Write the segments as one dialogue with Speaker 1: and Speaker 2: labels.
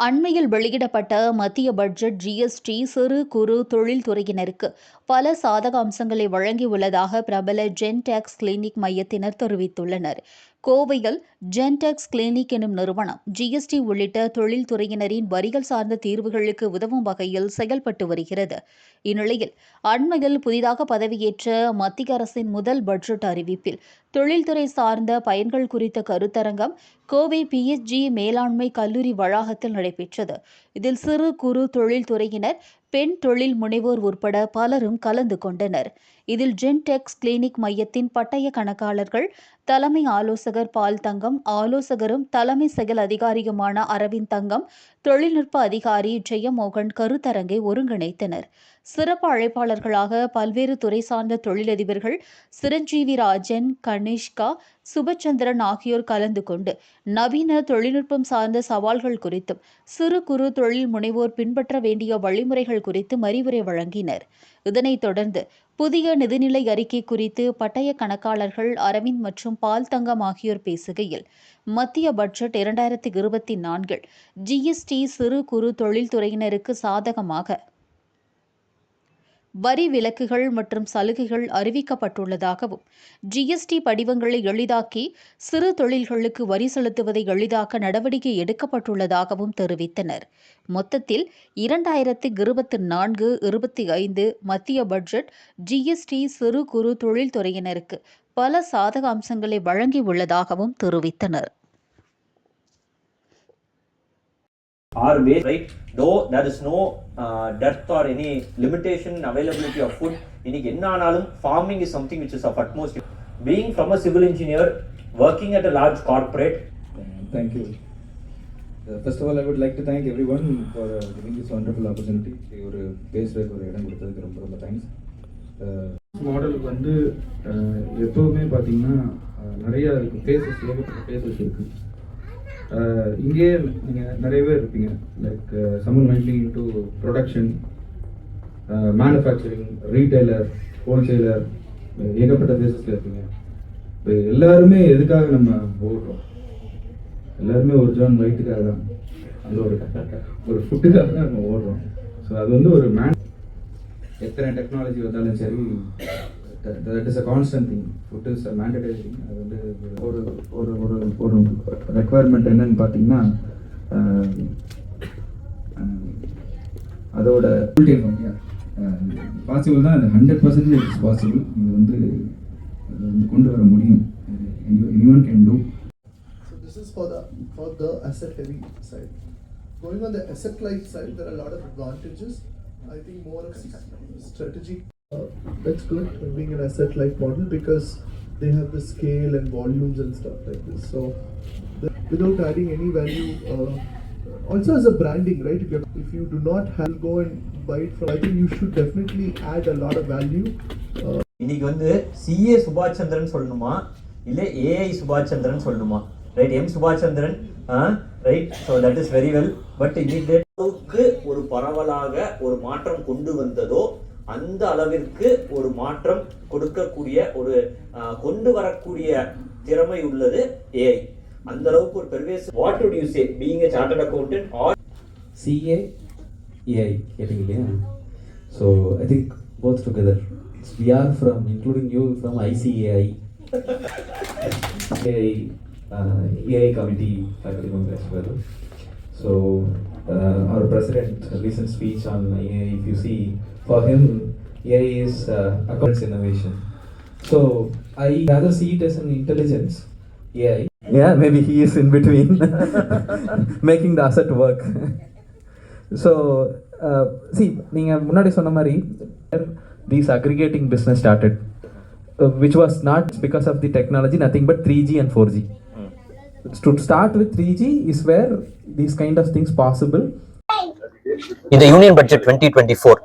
Speaker 1: அண்மையில் வெளியிடப்பட்ட மத்திய பட்ஜெட் ஜிஎஸ்டி சிறு குறு தொழில்துறையினருக்கு பல சாதக அம்சங்களை வழங்கியுள்ளதாக பிரபல ஜென்டெக்ஸ் கிளினிக் மையத்தினர் தெரிவித்துள்ளனர். கோவையில் ஜென்டெக்ஸ் கிளினிக் எனும் நிறுவனம் ஜிஎஸ்டி உள்ளிட்ட தொழில்துறையினரின் வரிகள் சார்ந்த தீர்வுகளுக்கு உதவும் வகையில் செயல்பட்டு வருகிறது. இந்நிலையில் அண்மையில் புதிதாக பதவியேற்ற மத்திய அரசின் முதல் பட்ஜெட் அறிவிப்பில் தொழில்துறை சார்ந்த பயன்கள் குறித்த கருத்தரங்கம் கோவை பிஎஸ்ஜி மேலாண்மை கல்லூரி வளாகத்தில் நடைபெற்றது. இதில் சிறு குறு தொழில்துறையினர், பெண் தொழில் முனைவோர் உட்பட பலரும் கலந்து கொண்டனர். இதில் ஜென்டெக்ஸ் கிளினிக் மையத்தின் பட்டய கணக்காளர்கள், தலைமை ஆலோசகர் பால் தங்கம், ஆலோசகரும் தலைமை செயல் அதிகாரியுமான அரவிந்த் தங்கம், தொழில்நுட்ப அதிகாரி ஜெயமோகன் கருத்தரங்கை ஒருங்கிணைத்தனர். சிறப்பு அழைப்பாளர்களாக பல்வேறு துறை சார்ந்த தொழிலதிபர்கள் சிரஞ்சீவி ராஜன், கனிஷ்கா, சுபச்சந்திரன் ஆகியோர் கலந்து கொண்டு நவீன தொழில்நுட்பம் சார்ந்த சவால்கள் குறித்தும் சிறு குறு தொழில் முனைவோர் பின்பற்ற வேண்டிய வழிமுறைகள் குறித்தும் அறிவுரை வழங்கினர். இதனைத் தொடர்ந்து புதிய நிதிநிலை அறிக்கை குறித்து பட்டய கணக்காளர்கள் அரவிந்த் மற்றும் பால் தங்கம் ஆகியோர் பேசுகையில், மத்திய பட்ஜெட் 2024 ஜிஎஸ்டி சிறு குறு தொழில்துறையினருக்கு சாதகமாக வரி விலக்குகள் மற்றும் சலுகைகள் அறிவிக்கப்பட்டுள்ளதாகவும், ஜிஎஸ்டி படிவங்களை எளிதாக்கி சிறு தொழில்களுக்கு வரி செலுத்துவதை எளிதாக்க நடவடிக்கை எடுக்கப்பட்டுள்ளதாகவும் தெரிவித்தனர். மொத்தத்தில் 2024-25 மத்திய பட்ஜெட் ஜிஎஸ்டி சிறு குறு தொழில்துறையினருக்கு பல சாதக அம்சங்களை வழங்கியுள்ளதாகவும் தெரிவித்தனர்.
Speaker 2: Are based, right? Though there is no dearth or any limitation in availability of food, இன்னைக்கு என்ன ஆனாலும் farming is something which is of utmost. Being from a civil engineer, working at a large corporate.
Speaker 3: Thank you. First of all, I would like to thank everyone for giving this wonderful opportunity. ஒரு பேசுறதுக்கு ஒரு இடம் கொடுத்ததுக்கு ரொம்ப ரொம்ப thanks. மாடலுக்கு வந்து எப்போவுமே பார்த்தீங்கன்னா நிறையா இருக்குது, பேசஸ் இருக்குது. இங்கே நீங்கள் நிறைய பேர் இருப்பீங்க, லைக் சம்மன் மென்ட்லிங் into production, manufacturing, retailer, wholesaler, ஏகப்பட்ட பேசஸில் இருப்பீங்க. இப்போ எல்லாருமே எதுக்காக நம்ம ஓடுறோம்? எல்லாருமே ஒரு ஜான் வயிற்றுக்காக தான், அது ஒரு ஃபுட்டுக்காக தான் நம்ம ஓடுறோம். ஸோ அது வந்து ஒரு எத்தனை டெக்னாலஜி வந்தாலும் சரி, that is a constant thing. Food is a mandatory thing. அது வந்து ஒரு ஒரு ஒரு ஒரு ரெக்குவயர்மெண்ட் என்னன்னு பார்த்தீங்கன்னா, அதோட பாசிபிள் தான். அது 100% இட்ஸ் பாசிபிள். இது வந்து கொண்டு வர முடியும். anyone can do.
Speaker 4: So this is for the asset heavy side. Going on the asset light side, there are a lot of advantages. I think more of strategy. That's good being an asset-light model because they have the scale and volumes and stuff like this. So without adding any value, also as a branding, right? If you do not have go and buy it from, I think you should definitely add a lot of value.
Speaker 2: இன்னைக்கு வந்து CA சுபாஷ் சந்திரன் சொல்லணுமா இல்ல AI சுபாஷ் சந்திரன் சொல்லணுமா? Right, M Subash Chandran, right. So that is very well. But இன்னைக்கு ஒரு பரவலாக ஒரு மாற்றம் கொண்டு வந்ததோ அந்த அளவிற்கு ஒரு மாற்றம் கொடுக்கக்கூடிய ஒரு கொண்டு வரக்கூடிய திறமை உள்ளது ஏஐ. அந்த அளவுக்கு ஒரு pervasive. What would you say being a chartered accountant or
Speaker 5: CA AI கேட்டிங்க இல்லையா? So I think both together. We are from, including you, from ICAI AI committee faculty member as well. So our president recent speech on AI, if you see, for him AI is accounts innovation. So I rather see it as an intelligence AI. Yeah, maybe he is in between making the asset work. So see, நீங்க முன்னாடி சொன்ன மாதிரி these aggregating business started, which was not because of the technology, nothing but 3G and 4G. To start with 3G is where these kind of things possible.
Speaker 6: இந்த union budget 2024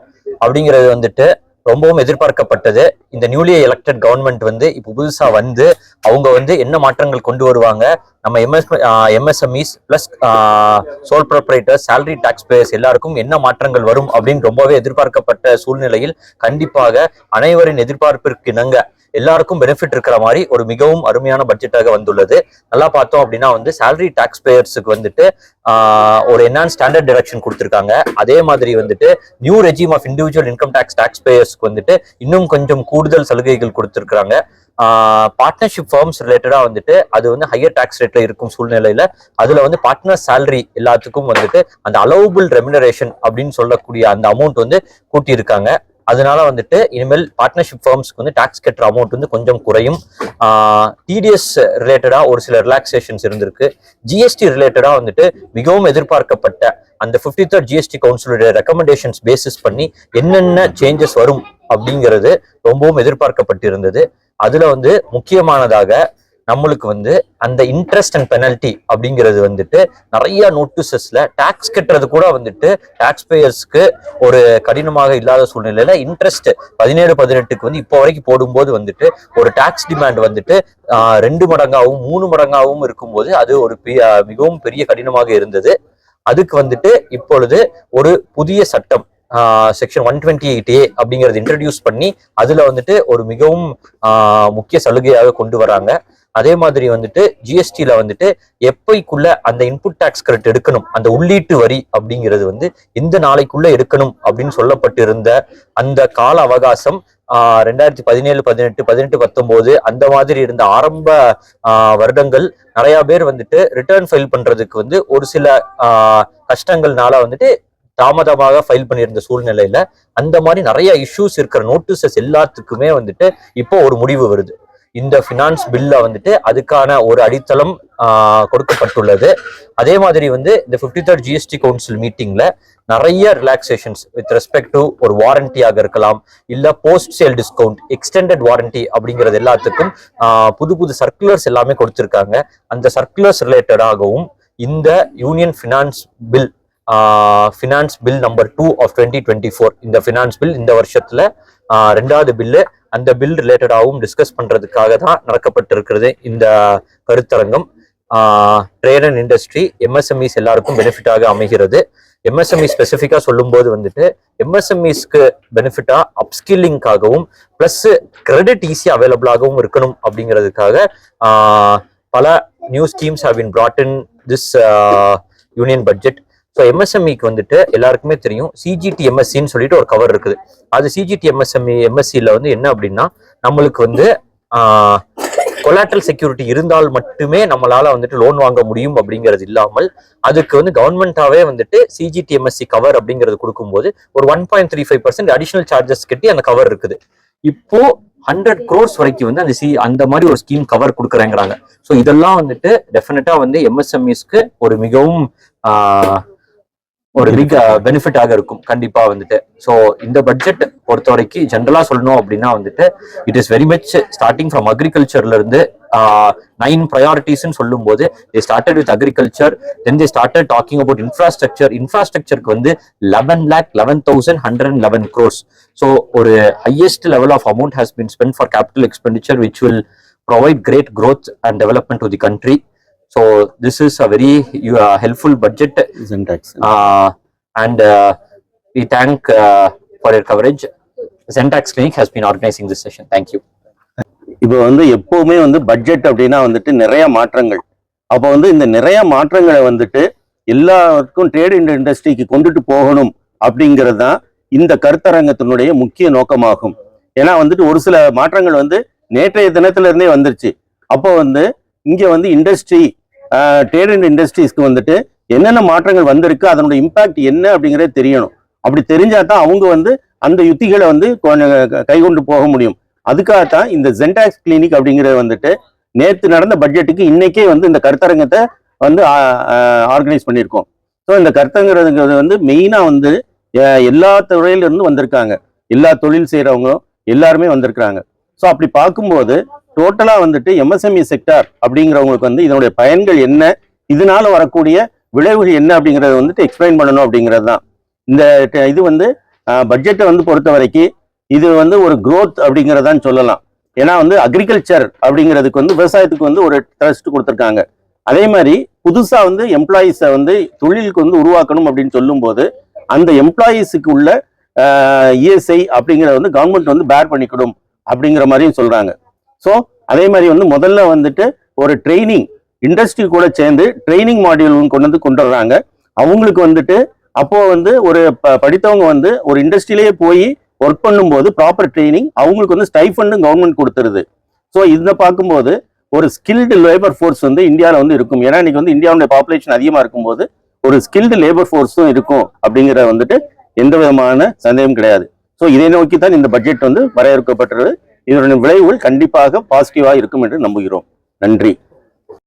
Speaker 6: அப்படிங்கிறது வந்துட்டு ரொம்பவும் எதிர்பார்க்கப்பட்டது. இந்த நியூலி எலெக்டட் கவர்மெண்ட் வந்து இப்போ புதுசா வந்து அவங்க வந்து என்ன மாற்றங்கள் கொண்டு வருவாங்க, நம்ம MSMEs plus sole proprietors, salary tax payers எல்லாருக்கும் என்ன மாற்றங்கள் வரும் அப்படின்னு ரொம்பவே எதிர்பார்க்கப்பட்ட சூழ்நிலையில் கண்டிப்பாக அனைவரின் எதிர்பார்ப்பிற்கு இணங்க எல்லாருக்கும் பெனிஃபிட் இருக்கிற மாதிரி ஒரு மிகவும் அருமையான பட்ஜெட்டாக வந்துள்ளது. நல்லா பார்த்தோம் அப்படின்னா வந்து சேலரி டாக்ஸ் பேயர்ஸுக்கு வந்துட்டு ஒரு என்ஹான்ஸ் ஸ்டாண்டர்ட் டிடக்ஷன் கொடுத்துருக்காங்க. அதே மாதிரி வந்துட்டு new regime of individual income tax பேயர்ஸ்க்கு வந்துட்டு இன்னும் கொஞ்சம் கூடுதல் சலுகைகள் கொடுத்துருக்காங்க. பார்ட்னர்ஷிப் ஃபார்ம்ஸ் ரிலேட்டடா வந்துட்டு அது வந்து ஹையர் டாக்ஸ் ரேட்ல இருக்கும் சூழ்நிலையில அதுல வந்து பார்ட்னர் சேலரி எல்லாத்துக்கும் வந்துட்டு அந்த அலோவபிள் ரெமினரேஷன் அப்படின்னு சொல்லக்கூடிய அந்த அமௌண்ட் வந்து கூட்டியிருக்காங்க. அதனால வந்துட்டு இனிமேல் பார்ட்னர்ஷிப் ஃபார்ம்ஸ்க்கு வந்து டாக்ஸ் கட்டுற அமௌண்ட் வந்து கொஞ்சம் குறையும். டிடிஎஸ் ரிலேட்டடா ஒரு சில ரிலாக்ஸேஷன்ஸ் இருந்திருக்கு. ஜிஎஸ்டி ரிலேட்டடா வந்துட்டு மிகவும் எதிர்பார்க்கப்பட்ட அந்த 53rd ஜிஎஸ்டி கவுன்சிலுடைய ரெக்கமெண்டேஷன்ஸ் பேசிஸ் பண்ணி என்னென்ன சேஞ்சஸ் வரும் அப்படிங்கிறது ரொம்பவும் எதிர்பார்க்கப்பட்டிருந்தது. அதுல வந்து முக்கியமானதாக நம்மளுக்கு வந்து அந்த இன்ட்ரெஸ்ட் அண்ட் பெனல்டி அப்படிங்கிறது வந்துட்டு நிறைய நோட்டீசஸ்ல டாக்ஸ் கட்டுறது கூட வந்துட்டு டாக்ஸ் பேயர்ஸ்க்கு ஒரு கடினமாக இல்லாத சூழ்நிலையில இன்ட்ரெஸ்ட் 17-18க்கு வந்து இப்போ வரைக்கும் போடும்போது வந்துட்டு ஒரு டாக்ஸ் டிமாண்ட் வந்துட்டு 2 மடங்காகவும் 3 மடங்காகவும் இருக்கும்போது அது ஒரு மிகவும் பெரிய கடினமாக இருந்தது. அதுக்கு வந்துட்டு இப்பொழுது ஒரு புதிய சட்டம் செக்ஷன் 128A அப்படிங்கறது இன்ட்ரடியூஸ் பண்ணி அதுல வந்துட்டு ஒரு மிகவும் முக்கிய சலுகையாக கொண்டு வராங்க. அதே மாதிரி வந்துட்டு ஜிஎஸ்டில வந்துட்டு எப்பைக்குள்ள அந்த இன்புட் டாக்ஸ் கிரெடிட் எடுக்கணும், அந்த உள்ளீட்டு வரி அப்படிங்கிறது வந்து எந்த நாளைக்குள்ள எடுக்கணும் அப்படின்னு சொல்லப்பட்டிருந்த அந்த கால அவகாசம் 2017, 18, 19 அந்த மாதிரி இருந்த ஆரம்ப வருடங்கள் நிறைய பேர் வந்துட்டு ரிட்டர்ன் ஃபைல் பண்றதுக்கு வந்து ஒரு சில கஷ்டங்கள்னால வந்துட்டு தாமதமாக ஃபைல் பண்ணியிருந்த சூழ்நிலையில அந்த மாதிரி நிறைய இஷ்யூஸ் இருக்கிற நோட்டீசஸ் எல்லாத்துக்குமே வந்துட்டு இப்போ ஒரு முடிவு வருது. இந்த ஃபினான்ஸ் பில்ல வந்துட்டு அதுக்கான ஒரு அடித்தளம் கொடுக்கப்பட்டுள்ளது. அதே மாதிரி வந்து இந்த 53rd ஜிஎஸ்டி கவுன்சில் மீட்டிங்ல நிறைய ரிலாக்ஸேஷன்ஸ் வித் ரெஸ்பெக்ட் டு ஒரு வாரண்டியாக இருக்கலாம், இல்ல post sale discount, extended warranty அப்படிங்கிறது எல்லாத்துக்கும் புது சர்க்குலர்ஸ் எல்லாமே கொடுத்திருக்காங்க. அந்த சர்க்குலர்ஸ் ரிலேட்டடாகவும் இந்த union finance bill number 2 of 2024 இந்த ஃபினான்ஸ் பில் இந்த வருஷத்துல 2வது பில்லு, அந்த பில் ரிலேட்டடாகவும் டிஸ்கஸ் பண்றதுக்காக தான் நடக்கப்பட்டிருக்கிறது இந்த கருத்தரங்கம். ட்ரேட் அண்ட் இண்டஸ்ட்ரி, எம்எஸ்எம்இஸ் எல்லாருக்கும் பெனிஃபிட்டாக அமைகிறது. எம்எஸ்எம்இ ஸ்பெசிஃபிக்கா சொல்லும் போது வந்துட்டு எம்எஸ்எம்இஸ்க்கு பெனிஃபிட்டா அப்ஸ்கில்லிங்காகவும் பிளஸ் கிரெடிட் ஈஸியா அவைலபிளாகவும் இருக்கணும் அப்படிங்கிறதுக்காக பல new schemes have been brought in this union budget. So எம்எஸ்எம்இக்கு வந்துட்டு எல்லாருக்குமே தெரியும் சிஜிடி எம்எஸ்சின்னு சொல்லிட்டு ஒரு கவர் இருக்குது. அது சிஜிடி எம்எஸ்சியில் வந்து என்ன அப்படின்னா நம்மளுக்கு வந்து கொலாட்ரல் செக்யூரிட்டி இருந்தால் மட்டுமே நம்மளால வந்துட்டு லோன் வாங்க முடியும் அப்படிங்கிறது இல்லாமல் அதுக்கு வந்து கவர்மெண்டாவே வந்துட்டு சிஜிடி எம்எஸ்சி கவர் அப்படிங்கிறது கொடுக்கும்போது ஒரு 1.35% அடிஷனல் சார்ஜஸ் கட்டி அந்த கவர் இருக்குது. இப்போ 100 crores வரைக்கும் வந்து அந்த மாதிரி ஒரு ஸ்கீம் கவர் கொடுக்குறேங்கிறாங்க. ஸோ இதெல்லாம் வந்துட்டு டெஃபினட்டா வந்து எம்எஸ்எம்இஸ்க்கு ஒரு மிகவும் ஒரு பிக் பெனிஃபிட்டாக இருக்கும் கண்டிப்பா வந்துட்டு. ஸோ இந்த பட்ஜெட் பொறுத்த வரைக்கும் ஜென்ரலா சொல்லணும் அப்படின்னா வந்துட்டு it is very much starting from அக்ரிகல்ச்சர்ல இருந்து 9 priorities சொல்லும் போது they started with agriculture, then they started talking about இன்ஃப்ராஸ்ட்ரக்சருக்கு வந்து 11,11,111 crores. So ஒரு highest level of amount has been spent for capital expenditure which will provide great growth and development to the country. So this is a very helpful budget, and we thank for your coverage. Zentrax Clinic has been organizing this session. Thank you.
Speaker 7: இப்போ வந்து எப்பவுமே வந்து budget அப்படின்னா வந்துட்டு நிறைய மாற்றங்கள். அப்போ வந்து இந்த நிறைய மாற்றங்களை வந்துட்டு எல்லாருக்கும் ட்ரேட் இண்டஸ்ட்ரிக்கு கொண்டுட்டு போகணும் அப்படிங்கிறது தான் இந்த கருத்தரங்கத்தினுடைய முக்கிய நோக்கமாகும். ஏன்னா வந்துட்டு ஒரு சில மாற்றங்கள் வந்து நேற்றைய தினத்துல இருந்தே வந்துருச்சு. அப்போ வந்து இங்க வந்து இண்டஸ்ட்ரி ட்ரேட் அண்ட் இண்டஸ்ட்ரீஸ்க்கு வந்துட்டு என்னென்ன மாற்றங்கள் வந்திருக்கு, அதனுடைய இம்பாக்ட் என்ன அப்படிங்கிறது தெரியணும். அப்படி தெரிஞ்சா தான் அவங்க வந்து அந்த யுத்திகளை வந்து கைகொண்டு போக முடியும். அதுக்காகத்தான் இந்த ஜென்டாக்ஸ் கிளினிக் அப்படிங்கிறது வந்துட்டு நேற்று நடந்த பட்ஜெட்டுக்கு இன்னைக்கே வந்து இந்த கருத்தரங்கத்தை வந்து ஆர்கனைஸ் பண்ணியிருக்கோம். ஸோ இந்த கருத்தரங்கிறது வந்து மெயினாக வந்து எல்லா துறையிலிருந்து வந்திருக்காங்க, எல்லா தொழில் செய்கிறவங்களும் எல்லாருமே வந்திருக்கிறாங்க. ஸோ அப்படி பார்க்கும்போது டோட்டலாக வந்துட்டு எம்எஸ்எம்இ செக்டார் அப்படிங்கிறவங்களுக்கு வந்து இதனுடைய பயன்கள் என்ன, இதனால வரக்கூடிய விளைவுகள் என்ன அப்படிங்கிறத வந்துட்டு எக்ஸ்பிளைன் பண்ணணும் அப்படிங்கிறது தான் இந்த இது வந்து பட்ஜெட்டை வந்து பொறுத்த வரைக்கும் இது வந்து ஒரு growth அப்படிங்கிறதான் சொல்லலாம். ஏன்னா வந்து அக்ரிகல்ச்சர் அப்படிங்கிறதுக்கு வந்து விவசாயத்துக்கு வந்து ஒரு ட்ரஸ்ட் கொடுத்துருக்காங்க. அதே மாதிரி புதுசாக வந்து எம்ப்ளாயீஸை வந்து தொழிலுக்கு வந்து உருவாக்கணும் அப்படின்னு சொல்லும்போது அந்த எம்ப்ளாயீஸுக்கு உள்ள இஎஸ்ஐ அப்படிங்கிறத வந்து கவர்மெண்ட் வந்து பேர் பண்ணிக்கணும் அப்படிங்கிற மாதிரியும் சொல்றாங்க. ஸோ அதே மாதிரி வந்து முதல்ல வந்துட்டு ஒரு ட்ரைனிங் இண்டஸ்ட்ரி கூட சேர்ந்து ட்ரைனிங் மாடியூல் கொண்டு வர்றாங்க. அவங்களுக்கு வந்துட்டு அப்போ வந்து ஒரு படித்தவங்க வந்து ஒரு இண்டஸ்ட்ரியிலேயே போய் ஒர்க் பண்ணும்போது ப்ராப்பர் ட்ரைனிங் அவங்களுக்கு வந்து ஸ்டைஃபண்டும் கவர்மெண்ட் கொடுத்துருது. ஸோ இதை பார்க்கும்போது ஒரு ஸ்கில்டு லேபர் ஃபோர்ஸ் வந்து இந்தியாவில் வந்து இருக்கும். ஏன்னா இன்னைக்கு வந்து இந்தியாவுடைய பாப்புலேஷன் அதிகமாக இருக்கும்போது ஒரு ஸ்கில்டு லேபர் ஃபோர்ஸும் இருக்கும் அப்படிங்கிற வந்துட்டு எந்த விதமான சந்தேகம் கிடையாது. ஸோ இதை நோக்கி தான் இந்த பட்ஜெட் வந்து வரையறுக்கப்பட்டது. இதனுடைய விளைவுகள் கண்டிப்பாக பாசிட்டிவாக இருக்கும் என்று நம்புகிறோம். நன்றி.